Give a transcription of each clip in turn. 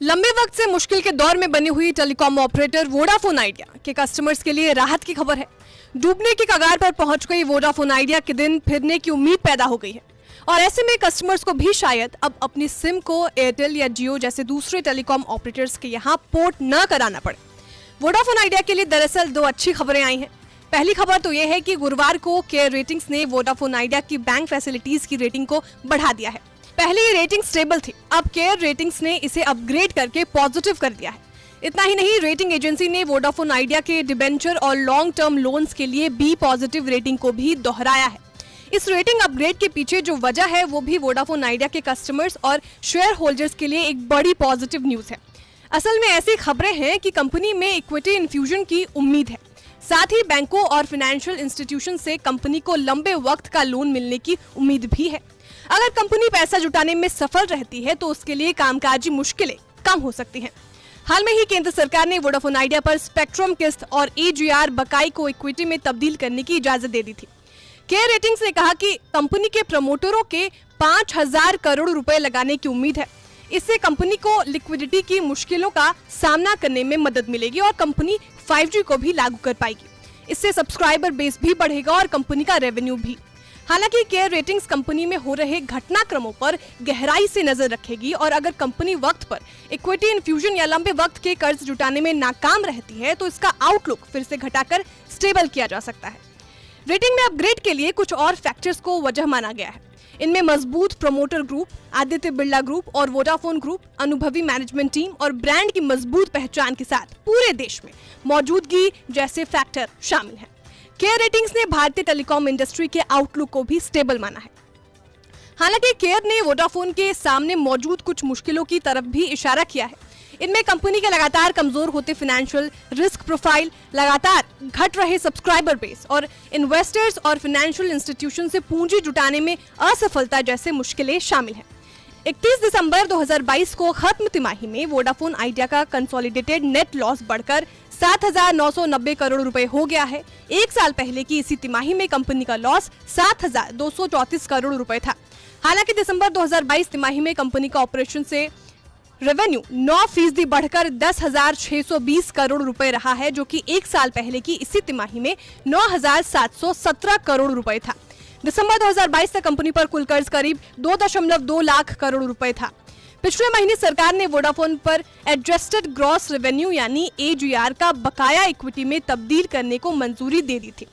लंबे वक्त से मुश्किल के दौर में बनी हुई टेलीकॉम ऑपरेटर वोडाफोन आइडिया के कस्टमर्स के लिए राहत की खबर है। डूबने की कगार पर पहुंच गई वोडाफोन आइडिया के दिन फिरने की उम्मीद पैदा हो गई है और ऐसे में कस्टमर्स को भी शायद अब अपनी सिम को एयरटेल या जियो जैसे दूसरे टेलीकॉम ऑपरेटर्स के यहाँ पोर्ट न कराना पड़े। वोडाफोन आइडिया के लिए दरअसल दो अच्छी खबरें आई हैं। पहली खबर तो यह है कि गुरुवार को केयर रेटिंग्स ने वोडाफोन आइडिया की बैंक फैसिलिटीज की रेटिंग को बढ़ा दिया है। पहले ये रेटिंग स्टेबल थी, अब केयर रेटिंग्स ने इसे अपग्रेड करके पॉजिटिव कर दिया है। इतना ही नहीं, रेटिंग एजेंसी ने वोडाफोन आइडिया के डिबेंचर और लॉन्ग टर्म लोन्स के लिए बी पॉजिटिव रेटिंग को भी दोहराया है। इस रेटिंग अपग्रेड के पीछे जो वजह है वो भी वोडाफोन आइडिया के कस्टमर्स और शेयर होल्डर्स के लिए एक बड़ी पॉजिटिव न्यूज है। असल में ऐसी खबरें हैं कि कंपनी में इक्विटी इन्फ्यूजन की उम्मीद है। साथ ही बैंकों और फाइनेंशियल इंस्टीट्यूशन से कंपनी को लंबे वक्त का लोन मिलने की उम्मीद भी है। अगर कंपनी पैसा जुटाने में सफल रहती है तो उसके लिए कामकाजी मुश्किलें कम हो सकती हैं। हाल में ही केंद्र सरकार ने वोडाफोन आइडिया पर स्पेक्ट्रम किस्त और AGR बकाई को इक्विटी में तब्दील करने की इजाजत दे दी थी। केयर रेटिंग्स ने कहा कि कंपनी के प्रमोटरों के 5,000 करोड़ रुपए लगाने की उम्मीद है। इससे कंपनी को लिक्विडिटी की मुश्किलों का सामना करने में मदद मिलेगी और कंपनी 5G को भी लागू कर पाएगी। इससे सब्सक्राइबर बेस भी बढ़ेगा और कंपनी का रेवेन्यू भी। हालांकि केयर रेटिंग्स कंपनी में हो रहे घटनाक्रमों पर गहराई से नजर रखेगी और अगर कंपनी वक्त पर इक्विटी इन्फ्यूजन या लंबे वक्त के कर्ज जुटाने में नाकाम रहती है तो इसका आउटलुक फिर से घटाकर स्टेबल किया जा सकता है। रेटिंग में अपग्रेड के लिए कुछ और फैक्टर्स को वजह माना गया है। इनमें मजबूत promoter group, Aditya Birla group और वोडाफोन ग्रुप, अनुभवी मैनेजमेंट टीम और ब्रांड की मजबूत पहचान के साथ पूरे देश में मौजूदगी जैसे फैक्टर शामिल हैं। केयर रेटिंग्स ने भारतीय टेलीकॉम इंडस्ट्री के आउटलुक को भी स्टेबल माना है। हालांकि केयर ने वोडाफोन के सामने मौजूद कुछ मुश्किलों की तरफ भी इशारा किया है। इनमें कंपनी के लगातार कमजोर होते फाइनेंशियल रिस्क प्रोफाइल, लगातार घट रहे सब्सक्राइबर बेस और इन्वेस्टर्स और फाइनेंशियल इंस्टीट्यूशन से पूंजी जुटाने में असफलता जैसे मुश्किलें शामिल हैं। 31 दिसंबर 2022 को खत्म तिमाही में वोडाफोन आइडिया का कंसोलिडेटेड नेट लॉस बढ़कर 7,990 करोड़ रुपए हो गया है। एक साल पहले की इसी तिमाही में कंपनी का लॉस 7,234 करोड़ रुपए था। हालांकि दिसंबर 2022 तिमाही में कंपनी का ऑपरेशन से रेवेन्यू 9% बढ़कर 10,620 करोड़ रुपए रहा है, जो कि एक साल पहले की इसी तिमाही में 9,717 करोड़ रुपए था। दिसंबर 2022 तक कंपनी पर कुल कर्ज करीब 2.2 लाख करोड़ रुपए था। पिछले महीने सरकार ने वोडाफोन पर एडजस्टेड ग्रॉस रेवेन्यू यानी AGR का बकाया इक्विटी में तब्दील करने को मंजूरी दे दी थी।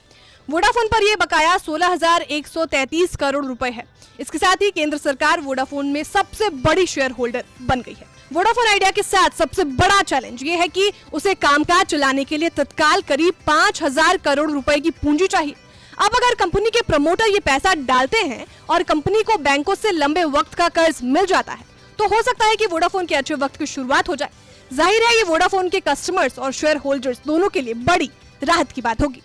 वोडाफोन पर यह बकाया 16,133 करोड़ रुपए है। इसके साथ ही केंद्र सरकार वोडाफोन में सबसे बड़ी शेयर होल्डर बन गई है। वोडाफोन आइडिया के साथ सबसे बड़ा चैलेंज ये है कि उसे कामकाज चलाने के लिए तत्काल करीब 5,000 करोड़ रुपए की पूंजी चाहिए। अब अगर कंपनी के प्रमोटर ये पैसा डालते हैं और कंपनी को बैंकों से लंबे वक्त का कर्ज मिल जाता है तो हो सकता है कि वोडाफोन के अच्छे वक्त की शुरुआत हो जाए। जाहिर है ये वोडाफोन के कस्टमर्स और शेयर होल्डर्स दोनों के लिए बड़ी राहत की बात होगी।